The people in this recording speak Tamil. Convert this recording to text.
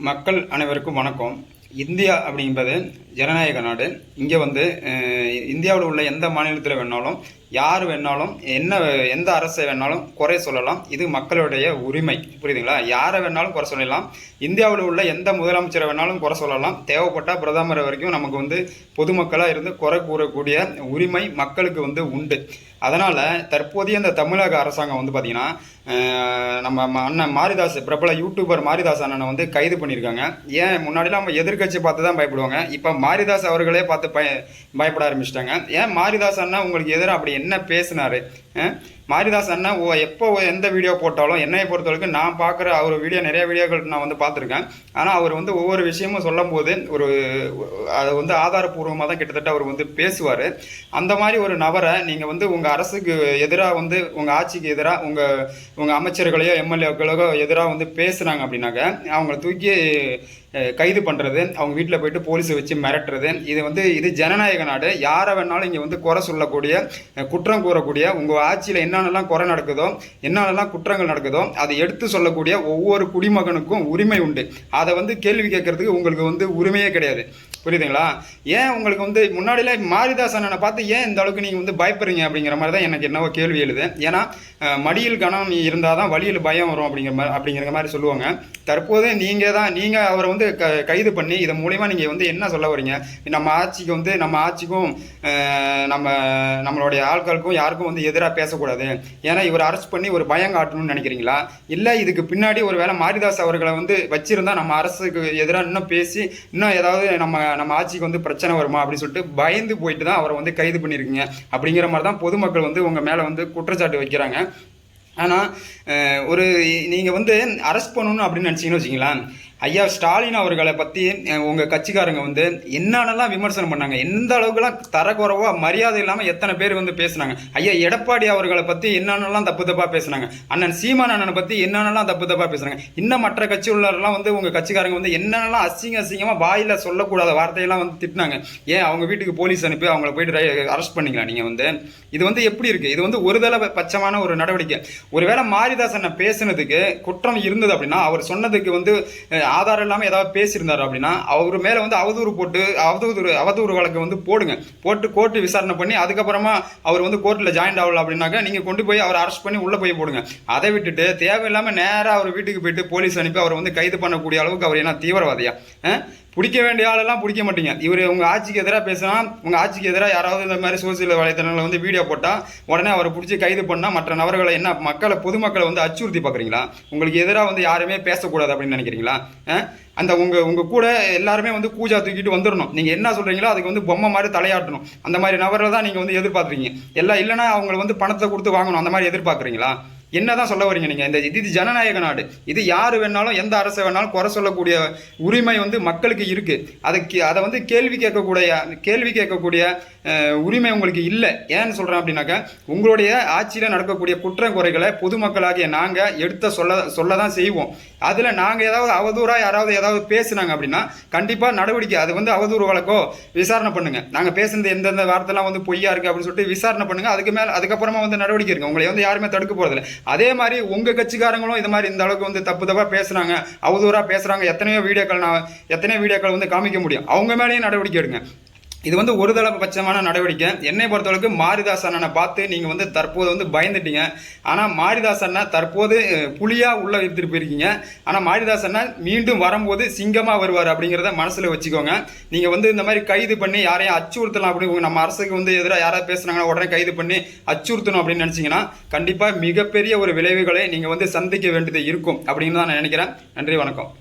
மக்கள் அனைவருக்கும் வணக்கம். இந்தியா அப்படிங்கிறது ஜனநாயக நாடு. இங்கே இந்தியாவில் உள்ள எந்த மாநிலத்தில் வேணாலும் யார் வேணாலும் எந்த அரசை வேணாலும் குறை சொல்லலாம். இது மக்களுடைய உரிமை, புரியுதுங்களா? யாரை வேணாலும் குறை சொல்லலாம். இந்தியாவில் உள்ள எந்த முதலமைச்சரை வேணாலும் குறை சொல்லலாம். தேவைப்பட்டால் பிரதமர் வரைக்கும் நமக்கு பொதுமக்களாக இருந்து குறை கூறக்கூடிய உரிமை மக்களுக்கு உண்டு. அதனால் தற்போதைய இந்த தமிழக அரசாங்கம் பார்த்திங்கன்னா நம்ம அண்ணன் மாரிதாஸ், பிரபல யூடியூபர் மாரிதாஸ் அண்ணனை கைது பண்ணியிருக்காங்க. ஏன் முன்னாடிலாம் நம்ம எதிர்கட்சி பார்த்து தான் பயப்படுவாங்க, இப்போ மாரிதாஸ் அவர்களே பார்த்து பயப்பட ஆரம்பிச்சிட்டாங்க. ஏன் மாரிதாஸ் அண்ணா உங்களுக்கு எதிராக அப்படி என்ன பேசினாரு? மாரிதாஸ் அண்ணா எப்போ எந்த வீடியோ போட்டாலும் என்னையை பொறுத்தவரைக்கும் நான் பார்க்குற அவர் வீடியோ, நிறைய வீடியோக்கள் நான் பார்த்துருக்கேன். ஆனால் அவர் ஒவ்வொரு விஷயமும் சொல்லும் போது அதை ஆதாரப்பூர்வமாக தான் கிட்டத்தட்ட அவர் பேசுவார். அந்த மாதிரி ஒரு நபரை நீங்கள் உங்கள் அரசுக்கு எதிராக உங்கள் ஆட்சிக்கு எதிராக உங்கள் அமைச்சர்களையோ எம்எல்ஏக்களையோ எதிராக பேசுனாங்க அப்படின்னாக்க அவங்கள தூக்கி கைது பண்ணுறது, அவங்க வீட்டில் போயிட்டு போலீஸை வச்சு மிரட்டுறது, இது ஜனநாயக நாடு. யாரை வேணாலும் இங்கே குறை சொல்லக்கூடிய, குற்றம் கூறக்கூடிய, உங்கள் ஆட்சியில் என்னென்னலாம் குறை நடக்குதோ, என்னென்னலாம் குற்றங்கள் நடக்குதோ அதை எடுத்து சொல்லக்கூடிய ஒவ்வொரு குடிமகனுக்கும் உரிமை உண்டு. அதை கேள்வி கேட்கறதுக்கு உங்களுக்கு உரிமையே கிடையாது, புரியுதுங்களா? ஏன் உங்களுக்கு முன்னாடியில் மாரிதாஸ் அண்ணனை பார்த்து ஏன் இந்த அளவுக்கு நீங்கள் பயப்படுறீங்க அப்படிங்கிற மாதிரி தான் எனக்கு என்னவோ கேள்வி எழுது. ஏன்னா மடியில் கணம் இருந்தால் தான் வழியில் பயம் வரும் அப்படிங்கிற மாதிரி சொல்லுவாங்க. தற்போது நீங்கள் அவரை கைது பண்ணி இதன் மூலிமா நீங்கள் என்ன சொல்ல வரீங்க? நம்ம ஆட்சிக்கும் நம்மளுடைய ஆட்களுக்கும் யாருக்கும் எதிராக பேசக்கூடாது, ஏன்னா இவர் அரெஸ்ட் பண்ணி ஒரு பயம் காட்டணும்னு நினைக்கிறீங்களா? இல்லை இதுக்கு பின்னாடி ஒரு வேளை மாரிதாஸ் அவர்களை வச்சிருந்தா நம்ம அரசுக்கு எதிராக இன்னும் பேசி இன்னும் ஏதாவது நம்ம ஆட்சிக்கு பிரச்சனை வருமா அப்படின்னு சொல்லிட்டு பயந்து போயிட்டு தான் அவரை கைது பண்ணியிருக்கீங்க அப்படிங்கிற மாதிரி தான் பொதுமக்கள் உங்கள் மேலே குற்றச்சாட்டு வைக்கிறாங்க. ஆனால் நீங்கள் அரெஸ்ட் பண்ணணும் அப்படின்னு நினச்சிங்கன்னு வச்சிங்களேன், ஐயா ஸ்டாலின் அவர்களை பற்றி உங்கள் கட்சிக்காரங்க என்னென்னலாம் விமர்சனம் பண்ணாங்க, எந்த அளவுக்குலாம் தரக்குறைவோ மரியாதை இல்லாமல் எத்தனை பேர் பேசுனாங்க. ஐயா எடப்பாடி அவர்களை பற்றி என்னென்னலாம் தப்பு தப்பாக பேசுனாங்க, அண்ணன் சீமான் அண்ணனை பற்றி என்னென்னலாம் தப்பு தப்பாக பேசுனாங்க. இன்னும் மற்ற கட்சி உள்ளவரெல்லாம் உங்கள் கட்சிக்காரங்க என்னென்னலாம் அசிங்கமாக வாயில் சொல்லக்கூடாத வார்த்தையெல்லாம் திட்டினாங்க. ஏன் அவங்க வீட்டுக்கு போலீஸ் அனுப்பி அவங்கள போயிட்டு அரெஸ்ட் பண்ணிங்களா? நீங்கள் இது எப்படி இருக்குது? இது ஒரு தடவை பட்சமான ஒரு நடவடிக்கை. ஒருவேளை மாரிதாஸ் அண்ணன் பேசுனதுக்கு குற்றம் இருந்தது அப்படின்னா, அவர் சொன்னதுக்கு ஆதாரம் இல்லாமல் ஏதாவது பேசியிருந்தார் அப்படின்னா அவர் மேலே அவதூறு போட்டு அவதூறு வழக்கு போட்டு கோர்ட்டு விசாரணை பண்ணி அதுக்கப்புறமா அவர் கோர்ட்டில் ஜாயின் ஆகல அப்படின்னாக்கா நீங்கள் கொண்டு போய் அவர் அரெஸ்ட் பண்ணி உள்ளே போய் போடுங்க. அதை விட்டுட்டு தேவையில்லாமல் நேராக அவர் வீட்டுக்கு போயிட்டு போலீஸ் அனுப்பி அவர் கைது பண்ணக்கூடிய அளவுக்கு அவர் என்ன தீவிரவாதியா? பிடிக்க வேண்டிய ஆளெல்லாம் பிடிக்க மாட்டீங்க. இவர் உங்கள் ஆட்சிக்கு எதிராக பேசினா, உங்கள் ஆட்சிக்கு எதிராக யாராவது இந்த மாதிரி சோசியல் வலைத்தளங்களில் வீடியோ போட்டால் உடனே அவரை பிடிச்சி கைது பண்ணால் மற்ற நபர்களை என்ன பொதுமக்களை அச்சுறுத்தி பார்க்குறீங்களா? உங்களுக்கு எதிராக யாருமே பேசக்கூடாது அப்படின்னு நினைக்கிறீங்களா? அந்த உங்கள் கூட எல்லாருமே கூஜா தூக்கிட்டு வந்துடணும். நீங்கள் என்ன சொல்கிறீங்களோ அதுக்கு பொம்மை மாதிரி தலையாட்டணும். அந்த மாதிரி நபரை தான் நீங்கள் எதிர்பார்க்குறீங்க. எல்லாம் இல்லைன்னா அவங்களை பணத்தை கொடுத்து வாங்கணும், அந்த மாதிரி எதிர்பார்க்குறீங்களா? என்னதான் சொல்ல வரீங்க நீங்கள்? இது ஜனநாயக நாடு. இது யார் வேணாலும் எந்த அரசை வேணாலும் குறை சொல்லக்கூடிய உரிமை மக்களுக்கு இருக்கு. அதை கேள்வி கேட்கக்கூடிய உரிமை உங்களுக்கு இல்லை. ஏன்னு சொல்கிறேன் அப்படின்னாக்கா, உங்களுடைய ஆட்சியில் நடக்கக்கூடிய குற்றம் குறைகளை பொதுமக்களாகிய நாங்கள் எடுத்த சொல்ல தான் செய்வோம். அதில் நாங்கள் ஏதாவது அவதூறாக யாராவது பேசுனாங்க அப்படின்னா கண்டிப்பாக நடவடிக்கை, அது அவதூறு வழக்கோ விசாரணை பண்ணுங்க. நாங்கள் பேசுனது எந்தெந்த வார்த்தைலாம் பொய்யா இருக்குது அப்படின்னு சொல்லிட்டு விசாரணை பண்ணுங்க. அதுக்கப்புறமா நடவடிக்கை இருக்கு. உங்களை யாருமே தடுக்க போகிறதில்ல. அதே மாதிரி உங்கள் கட்சிக்காரங்களும் இது மாதிரி இந்த அளவுக்கு தப்பு தப்பாக பேசுகிறாங்க, அவதூறாக பேசுகிறாங்க, எத்தனையோ வீடியோக்கள் காமிக்க முடியும். அவங்க மேலேயும் நடவடிக்கை எடுங்க. இது ஒரு தளபட்சமான நடவடிக்கை. என்னை பொறுத்தளவுக்கு மாரிதாஸ் அண்ணனை பார்த்து நீங்கள் தற்போது பயந்துட்டீங்க. ஆனால் மாரிதாஸ் அண்ணன் தற்போது புலியாக உள்ள எடுத்துகிட்டு போயிருக்கீங்க. ஆனால் மாரிதாஸ் அண்ணன் மீண்டும் வரும்போது சிங்கமாக வருவார் அப்படிங்கிறத மனசில் வச்சுக்கோங்க. நீங்கள் இந்த மாதிரி கைது பண்ணி யாரையும் அச்சுறுத்தலாம் அப்படின்னு நம்ம அரசுக்கு எதிராக யாராவது பேசுனாங்கன்னா உடனே கைது பண்ணி அச்சுறுத்தணும் அப்படின்னு நினச்சிங்கன்னா கண்டிப்பாக மிகப்பெரிய ஒரு விளைவுகளை நீங்கள் சந்திக்க வேண்டியது இருக்கும் அப்படின்னு தான் நான் நினைக்கிறேன். நன்றி, வணக்கம்.